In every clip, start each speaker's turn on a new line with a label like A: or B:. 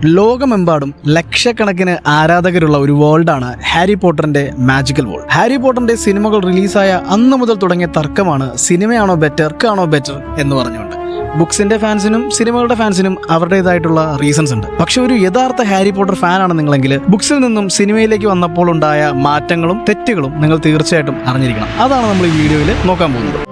A: ലോകമെമ്പാടും ലക്ഷക്കണക്കിന് ആരാധകരുള്ള ഒരു വേൾഡാണ് ഹാരി പോട്ടറിന്റെ മാജിക്കൽ വേൾഡ്. ഹാരി പോട്ടറിന്റെ സിനിമകൾ റിലീസായ അന്ന് മുതൽ തുടങ്ങിയ തർക്കമാണ് സിനിമയാണോ ബെറ്റർ എന്ന് പറഞ്ഞുകൊണ്ട്. ബുക്സിന്റെ ഫാൻസിനും സിനിമകളുടെ ഫാൻസിനും അവരുടേതായിട്ടുള്ള റീസൺസ് ഉണ്ട്. പക്ഷെ ഒരു യഥാർത്ഥ ഹാരി പോട്ടർ ഫാനാണ് നിങ്ങളെങ്കിൽ ബുക്സിൽ നിന്നും സിനിമയിലേക്ക് വന്നപ്പോൾ ഉണ്ടായ മാറ്റങ്ങളും തെറ്റുകളും നിങ്ങൾ തീർച്ചയായിട്ടും അറിഞ്ഞിരിക്കണം. അതാണ് നമ്മൾ ഈ വീഡിയോയിൽ നോക്കാൻ പോകുന്നത്.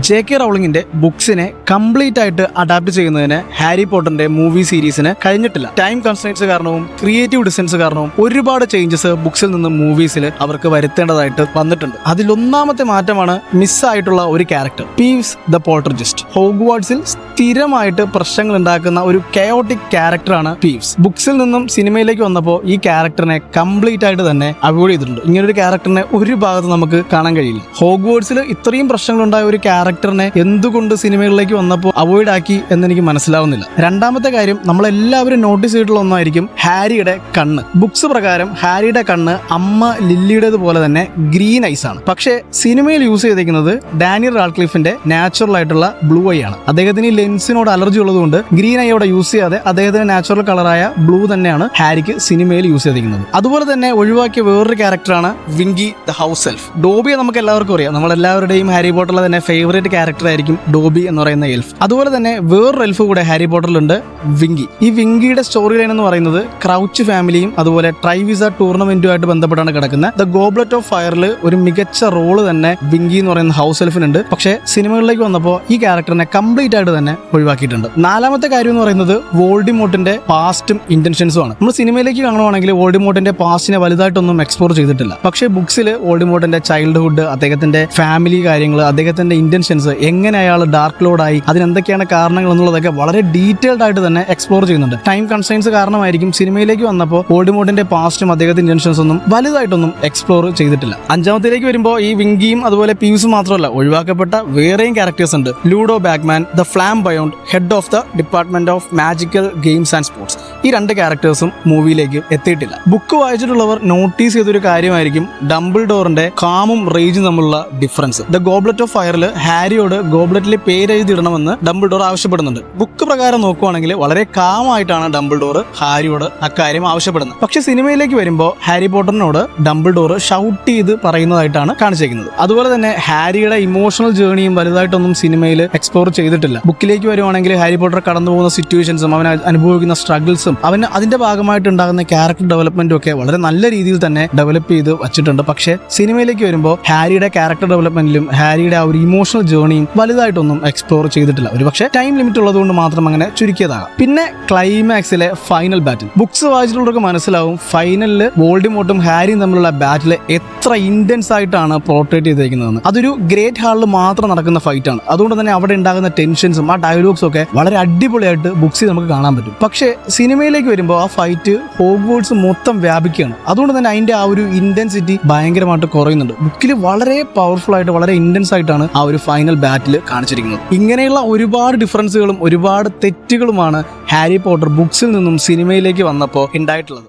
A: ജെ.കെ. റൗളിങ്ങിന്റെ ബുക്സിനെ കംപ്ലീറ്റ് ആയിട്ട് അഡാപ്റ്റ് ചെയ്യുന്നതിന് ഹാരി പോട്ടറിന്റെ മൂവി സീരീസിന് കഴിഞ്ഞിട്ടില്ല. ടൈം കൺസ്ട്രെയിൻസ് കാരണവും ക്രിയേറ്റീവ് ഡിസൈൻസ് കാരണവും ഒരുപാട് ചേഞ്ചസ് ബുക്സിൽ നിന്നും മൂവീസിൽ അവർക്ക് വരുത്തേണ്ടതായിട്ട് വന്നിട്ടുണ്ട്. അതിലൊന്നാമത്തെ മാറ്റമാണ് മിസ്സായിട്ടുള്ള ഒരു ക്യാരക്ടർ, പീവ്സ് ദ പോൾട്ടർജിസ്റ്റ്. ഹോഗ്വാർട്സിൽ സ്ഥിരമായിട്ട് പ്രശ്നങ്ങൾ ഉണ്ടാക്കുന്ന ഒരു കയോട്ടിക് ക്യാരക്ടറാണ് പീവ്സ്. ബുക്സിൽ നിന്നും സിനിമയിലേക്ക് വന്നപ്പോൾ ഈ ക്യാരക്ടറിനെ കംപ്ലീറ്റ് ആയിട്ട് തന്നെ അവോയ്ഡ് ചെയ്തിട്ടുണ്ട്. ഇങ്ങനൊരു ക്യാരക്ടറിനെ ഒരു ഭാഗത്ത് നമുക്ക് കാണാൻ കഴിയില്ല. ഹോഗ്വാർട്സിൽ ഇത്രയും പ്രശ്നങ്ങളുണ്ടായ ഒരു ക്യാരക്ടറിനെ എന്തുകൊണ്ട് സിനിമകളിലേക്ക് വന്നപ്പോൾ അവോയ്ഡ് ആക്കി എന്നെനിക്ക് മനസ്സിലാവുന്നില്ല. രണ്ടാമത്തെ കാര്യം, നമ്മളെല്ലാവരും നോട്ടീസ് ചെയ്തിട്ടുള്ള ഒന്നായിരിക്കും ഹാരിയുടെ കണ്ണ്. ബുക്സ് പ്രകാരം ഹാരിയുടെ കണ്ണ് അമ്മ ലില്ലിയുടേതുപോലെ തന്നെ ഗ്രീൻ ഐസ് ആണ്. പക്ഷേ സിനിമയിൽ യൂസ് ചെയ്തിരിക്കുന്നത് ഡാനിയൽ റാഡ്ക്ലിഫിന്റെ നാച്ചുറൽ ആയിട്ടുള്ള ബ്ലൂ ഐ ആണ്. അദ്ദേഹത്തിന് ഈ ലെൻസിനോട് അലർജി ഉള്ളതുകൊണ്ട് ഗ്രീൻ ഐ അവിടെ യൂസ് ചെയ്യാതെ അദ്ദേഹത്തിന് നാച്ചുറൽ കളറായ ബ്ലൂ തന്നെയാണ് ഹാരിക്ക് സിനിമയിൽ യൂസ് ചെയ്തിരിക്കുന്നത്. അതുപോലെ തന്നെ ഒഴിവാക്കിയ വേറൊരു ക്യാരക്ടറാണ് വിങ്കി ദ ഹൗസ് എൽഫ്. ഡോബിയെ നമുക്ക് എല്ലാവർക്കും അറിയാം. നമ്മളെല്ലാവരുടെയും ഹാരി പോട്ടറിലെ തന്നെ ഫേവറേറ്റ് ക്യാരക്ടർ ആയിരിക്കും ഡോബി എന്ന് പറയുന്ന എൽഫ്. അതുപോലെ തന്നെ വേറൊരു എൽഫ് കൂടെ ഹാരി പോട്ടറിലുണ്ട്, വിങ്കി. ഈ വിങ്കിയുടെ സ്റ്റോറി ലൈൻ എന്ന് പറയുന്നത് ക്രൗച്ച് ഫാമിലിയും അതുപോലെ ട്രൈവിസ ടൂർണമെന്റുമായിട്ട് ബന്ധപ്പെട്ടാണ് കിടക്കുന്നത്. ദ ഗോബ്ലറ്റ് ഓഫ് ഫയറിൽ ഒരു മികച്ച റോള് തന്നെ വിങ്കി എന്ന് പറയുന്ന ഹൗസ് എൽഫിനുണ്ട്. പക്ഷേ സിനിമകളിലേക്ക് വന്നപ്പോൾ ഈ ക്യാരക്ടറിനെ കംപ്ലീറ്റ് ആയിട്ട് തന്നെ ഒഴിവാക്കിയിട്ടുണ്ട്. നാലാമത്തെ കാര്യം എന്ന് പറയുന്നത് വോൾഡിമോർട്ടിന്റെ പാസ്റ്റും ഇന്റൻഷൻസും ആണ്. നമ്മൾ സിനിമയിലേക്ക് കാണുവാണെങ്കിൽ വോൾഡിമോർട്ടിന്റെ പാസ്റ്റിനെ വലുതായിട്ടൊന്നും എക്സ്പ്ലോർ ചെയ്തിട്ടില്ല. പക്ഷേ ബുക്സിൽ വോൾഡിമോർട്ടിന്റെ ചൈൽഡ്ഹുഡ്, അദ്ദേഹത്തിന്റെ ഫാമിലി കാര്യങ്ങൾ, അദ്ദേഹത്തിന്റെ ഇന്റൻഷൻസ്, എങ്ങനെ അയാൾ ഡാർക്ക് ലോഡായി, അതിനെന്തൊക്കെയാണ് കാരണങ്ങൾ എന്നുള്ളതൊക്കെ വളരെ ഡീറ്റെയിൽഡ് ആയിട്ട് തന്നെ എക്സ്പ്ലോർ ചെയ്യുന്നുണ്ട്. ടൈം കൺസ്ട്രെയിൻസ് കാരണമായിരിക്കും സിനിമയിലേക്ക് വന്നപ്പോൾ വോൾഡിമോർട്ടിന്റെ പാസ്റ്റും അദ്ദേഹത്തിന്റെ ഇന്റൻഷൻസ് ഒന്നും വലുതായിട്ടൊന്നും എക്സ്പ്ലോർ ചെയ്തിട്ടില്ല. അഞ്ചാമത്തേക്ക് വരുമ്പോൾ ഈ വിങ്കിയും അതുപോലെ പീവ്സും മാത്രമല്ല, ഒഴിവാക്കപ്പെട്ട വേറെയും ക്യാരക്ടേഴ്സ് ഉണ്ട്. Ludo Bagman, the flamboyant, head of the department of magical games and sports. ഈ രണ്ട് ക്യാരക്ടേഴ്സും മൂവിയിലേക്ക് എത്തിയിട്ടില്ല. ബുക്ക് വായിച്ചിട്ടുള്ളവർ നോട്ടീസ് ചെയ്തൊരു കാര്യമായിരിക്കും ഡംബിൾഡോറിന്റെ കാമും റേജും തമ്മിലുള്ള ഡിഫറൻസ്. ദ ഗോബ്ലറ്റ് ഓഫ് ഫയറിൽ ഹാരിയോട് ഗോബ്ലറ്റിൽ പേരെഴുതിയിടണമെന്ന് ഡംബിൾഡോർ ആവശ്യപ്പെടുന്നുണ്ട്. ബുക്ക് പ്രകാരം നോക്കുവാണെങ്കിൽ വളരെ കാമായിട്ടാണ് ഡംബിൾഡോർ ഹാരിയോട് അക്കാര്യം ആവശ്യപ്പെടുന്നത്. പക്ഷെ സിനിമയിലേക്ക് വരുമ്പോൾ ഹാരി പോട്ടറിനോട് ഡംബിൾഡോർ ഷൗട്ട് ചെയ്ത് പറയുന്നതായിട്ടാണ് കാണിച്ചിരിക്കുന്നത്. അതുപോലെ തന്നെ ഹാരിയുടെ ഇമോഷണൽ ജേണിയും വലുതായിട്ടൊന്നും സിനിമയിൽ എക്സ്പ്ലോർ ചെയ്തിട്ടില്ല. ബുക്കിലേക്ക് വരുവാണെങ്കിൽ ഹാരി പോട്ടർ കടന്നു പോകുന്ന സിറ്റുവേഷൻസും അവൻ അനുഭവിക്കുന്ന സ്ട്രഗിൾസും അവന് അതിന്റെ ഭാഗമായിട്ട് ഉണ്ടാകുന്ന ക്യാരക്ടർ ഡെവലപ്മെന്റും ഒക്കെ വളരെ നല്ല രീതിയിൽ തന്നെ ഡെവലപ്പ് ചെയ്ത് വച്ചിട്ടുണ്ട്. പക്ഷേ സിനിമയിലേക്ക് വരുമ്പോൾ ഹാരിയുടെ ക്യാരക്ടർ ഡെവലപ്മെന്റിലും ഹാരിയുടെ ആ ഒരു ഇമോഷണൽ ജേണിയും വലുതായിട്ടൊന്നും എക്സ്പ്ലോർ ചെയ്തിട്ടില്ല. ഒരു പക്ഷേ ടൈം ലിമിറ്റ് ഉള്ളതുകൊണ്ട് മാത്രം അങ്ങനെ ചുരുക്കിയതാകാം. പിന്നെ ക്ലൈമാക്സിലെ ഫൈനൽ ബാറ്റിൽ ബുക്സ് വായിച്ചിട്ടുള്ളവർക്ക് മനസ്സിലാവും, ഫൈനലിൽ വോൾഡിമോർട്ടും ഹാരിയും തമ്മിലുള്ള ബാറ്റിൽ എത്ര ഇന്റൻസ് ആയിട്ടാണ് പോർട്രേറ്റ് ചെയ്തിരിക്കുന്നതെന്ന്. അതൊരു ഗ്രേറ്റ് ഹാളിൽ മാത്രം നടക്കുന്ന ഫൈറ്റ് ആണ്. അതുകൊണ്ട് തന്നെ അവിടെ ഉണ്ടാകുന്ന ടെൻഷൻസും ആ ഡയലോഗ്സും ഒക്കെ വളരെ അടിപൊളിയായിട്ട് ബുക്സിൽ നമുക്ക് കാണാൻ പറ്റും. പക്ഷേ സിനിമയിലേക്ക് വരുമ്പോൾ ആ ഫൈറ്റ് ഹോഗ്വാർട്സ് മൊത്തം വ്യാപിക്കുകയാണ്. അതുകൊണ്ട് തന്നെ അതിന്റെ ആ ഒരു ഇന്റൻസിറ്റി ഭയങ്കരമായിട്ട് കുറയുന്നുണ്ട്. ബുക്കിൽ വളരെ പവർഫുൾ ആയിട്ട് വളരെ ഇന്റൻസ് ആയിട്ടാണ് ആ ഒരു ഫൈനൽ ബാറ്റിൽ കാണിച്ചിരിക്കുന്നത്. ഇങ്ങനെയുള്ള ഒരുപാട് ഡിഫറൻസുകളും ഒരുപാട് തെറ്റുകളുമാണ് ഹാരി പോട്ടർ ബുക്സിൽ നിന്നും സിനിമയിലേക്ക് വന്നപ്പോൾ ഉണ്ടായിട്ടുള്ളത്.